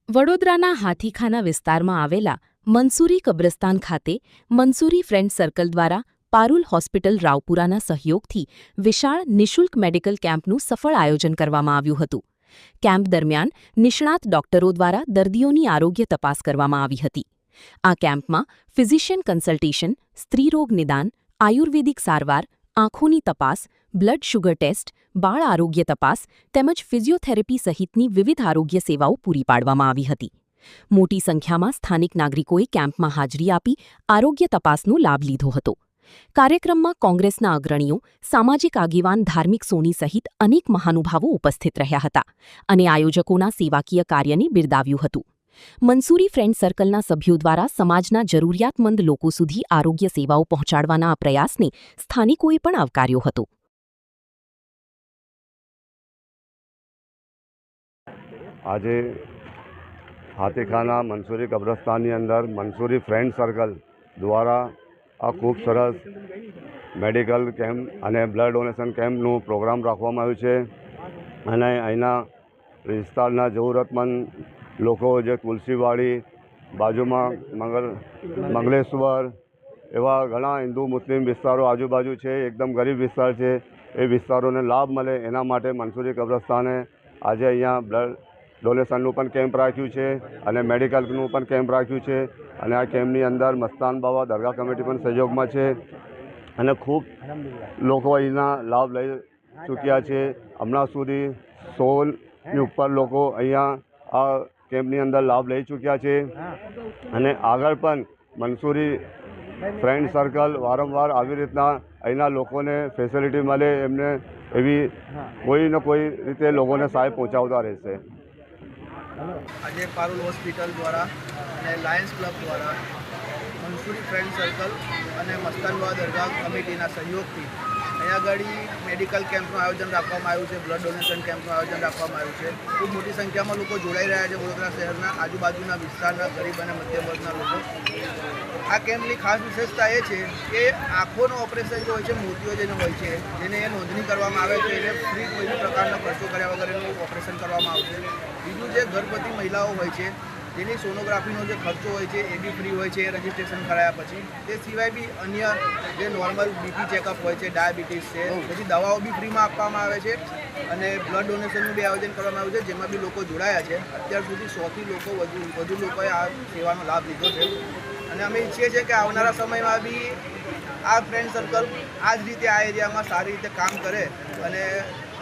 વડોદરાના હાથીખાના વિસ્તારમાં આવેલા મંસૂરી કબ્રસ્તાન ખાતે મંસૂરી ફ્રેન્ડ સર્કલ દ્વારા પારુલ હોસ્પિટલ રાવપુરાના સહયોગથી વિશાળ નિઃશુલ્ક મેડિકલ કેમ્પનું સફળ આયોજન કરવામાં આવ્યું હતું. કેમ્પ દરમિયાન નિષ્ણાત ડોક્ટરો દ્વારા દર્દીઓની આરોગ્ય તપાસ કરવામાં આવી હતી. આ કેમ્પમાં ફિઝિશિયન કન્સલ્ટેશન, સ્ત્રીરોગ નિદાન, આયુર્વેદિક સારવાર, આંખોની તપાસ, બ્લડ શુગર ટેસ્ટ, બાળ આરોગ્ય તપાસ તેમજ ફિઝિયોથેરેપી સહિતની વિવિધ આરોગ્ય સેવાઓ પૂરી પાડવામાં આવી હતી. મોટી સંખ્યામાં સ્થાનિક નાગરિકોએ કેમ્પમાં હાજરી આપી આરોગ્ય તપાસનો લાભ લીધો હતો. કાર્યક્રમમાં કોંગ્રેસના અગ્રણીઓ, સામાજિક આગેવાન, ધાર્મિક સોની સહિત અનેક મહાનુભાવો ઉપસ્થિત રહ્યા હતા અને આયોજકોના સેવાકીય કાર્યને બિરદાવ્યું હતું. મંસૂરી ફ્રેન્ડ સર્કલના સભ્યો દ્વારા સમાજના જરૂરિયાતમંદ લોકો સુધી આરોગ્ય સેવાઓ પહોંચાડવાના આ પ્રયાસને સ્થાનિકોએ પણ આવકાર્યો હતો. આજે હાથીખાના મંસૂરી કબ્રસ્તાનની અંદર મંસૂરી ફ્રેન્ડ સર્કલ દ્વારા આ ખૂબ સરસ મેડિકલ કેમ્પ અને બ્લડ ડોનેશન કેમ્પનું પ્રોગ્રામ રાખવામાં આવ્યું છે. અને અહીંના વિસ્તારના જરૂરતમંદ લોકો, જે તુલસીવાડી બાજુમાં મંગલેશ્વર એવા ઘણા હિન્દુ મુસ્લિમ વિસ્તારો આજુબાજુ છે, એકદમ ગરીબ વિસ્તાર છે, એ વિસ્તારોને લાભ મળે એના માટે મંસૂરી કબ્રસ્તાને આજે અહીંયા બ્લડ ડોનેશનનું પણ કેમ્પ રાખ્યું છે અને મેડિકલનું પણ કેમ્પ રાખ્યું છે. અને આ કેમ્પની અંદર મસ્તાન બાવા દરગાહ કમિટી પણ સહયોગમાં છે અને ખૂબ લોકો અહીંના લાભ લઈ ચૂક્યા છે. હમણાં સુધી 100ની ઉપર લોકો અહીંયા આ કેમ્પની અંદર લાભ લઈ ચૂક્યા છે અને આગળ પણ મંસૂરી ફ્રેન્ડ સર્કલ વારંવાર આવી રીતના અહીંના લોકોને ફેસિલિટી મળે એમને એવી કોઈ ને કોઈ રીતે લોકોને સહાય પહોંચાડતા રહેશે. આજે પારુલ હોસ્પિટલ દ્વારા અને લાયન્સ ક્લબ દ્વારા મંસૂરી ફ્રેન્ડ સર્કલ અને મસ્તાનબાવા દરગાહ કમિટીના સહયોગથી અહીંયા આગળ મેડિકલ કેમ્પનું આયોજન રાખવામાં આવ્યું છે, બ્લડ ડોનેશન કેમ્પનું આયોજન રાખવામાં આવ્યું છે. ખૂબ મોટી સંખ્યામાં લોકો જોડાઈ રહ્યા છે. વડોદરા શહેરના આજુબાજુના વિસ્તારના ગરીબ અને મધ્યમ વર્ગના લોકો. આ કેમ્પની ખાસ વિશેષતા એ છે કે આંખોનું ઓપરેશન જે હોય છે, મોતિયો જેને હોય છે, જેને એ નોંધણી કરવામાં આવે છે, એને ફ્રી કોઈ પ્રકારનો ખર્ચો કર્યા વગર એનું ઓપરેશન કરવામાં આવશે. બીજું, જે ગર્ભવતી મહિલાઓ હોય છે જેની સોનોગ્રાફીનો જે ખર્ચો હોય છે એ બી ફ્રી હોય છે રજિસ્ટ્રેશન કરાયા પછી. તે સિવાય બી અન્ય જે નોર્મલ બીપી ચેકઅપ હોય છે, ડાયાબિટીસ છે, પછી દવાઓ બી ફ્રીમાં આપવામાં આવે છે. અને બ્લડ ડોનેશનનું બી આયોજન કરવામાં આવ્યું છે, જેમાં બી લોકો જોડાયા છે. અત્યાર સુધી 100થી વધુ લોકોએ આ સેવાનો લાભ લીધો છે. અને અમે ઈચ્છીએ છીએ કે આવનારા સમયમાં બી આ ફ્રેન્ડ સર્કલ આ જ રીતે આ એરિયામાં સારી રીતે કામ કરે અને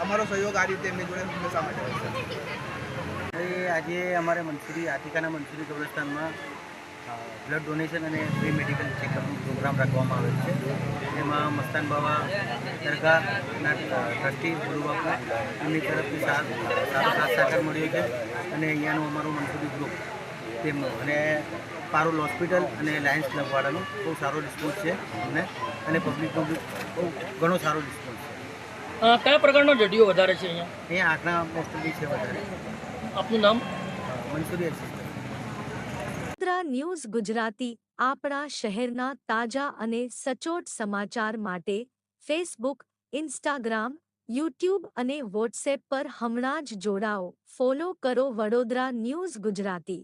અમારો સહયોગ આ રીતે એમની જોડે હંમેશા માટે રહેશે. આજે અમારે હાથીખાના મંસૂરી કબ્રસ્તાનમાં બ્લડ ડોનેશન અને ફ્રી મેડિકલ ચેકઅપનો પ્રોગ્રામ રાખવામાં આવેલ છે. એમાં મસ્તાન બાવા દરગાહના ટ્રસ્ટી ગુરુબાપુ એમની તરફથી સાથ સહકાર મળ્યો છે. અને અહીંયાનું અમારું મંસૂરી ગ્રુપ તેમનું અને પારુલ હોસ્પિટલ અને લાયન્સ ક્લબવાળાનો બહુ સારો રિસ્પોન્સ છે અમને, અને પબ્લિકનો બી બહુ ઘણો સારો રિસ્પોન્સ છે. કયા પ્રકારનો જડીઓ વધારે છે અહીંયા? અહીંયા આંખના પોસ્ટ બી છે વધારે. આપનું નામ? મંસૂરી વડોદરા ન્યૂઝ ગુજરાતી આપણા શહેરના તાજા અને સચોટ સમાચાર માટે ફેસબુક, ઇન્સ્ટાગ્રામ, યુટ્યુબ અને વોટ્સએપ પર હમણાં જ જોડાઓ. ફોલો કરો વડોદરા ન્યૂઝ ગુજરાતી.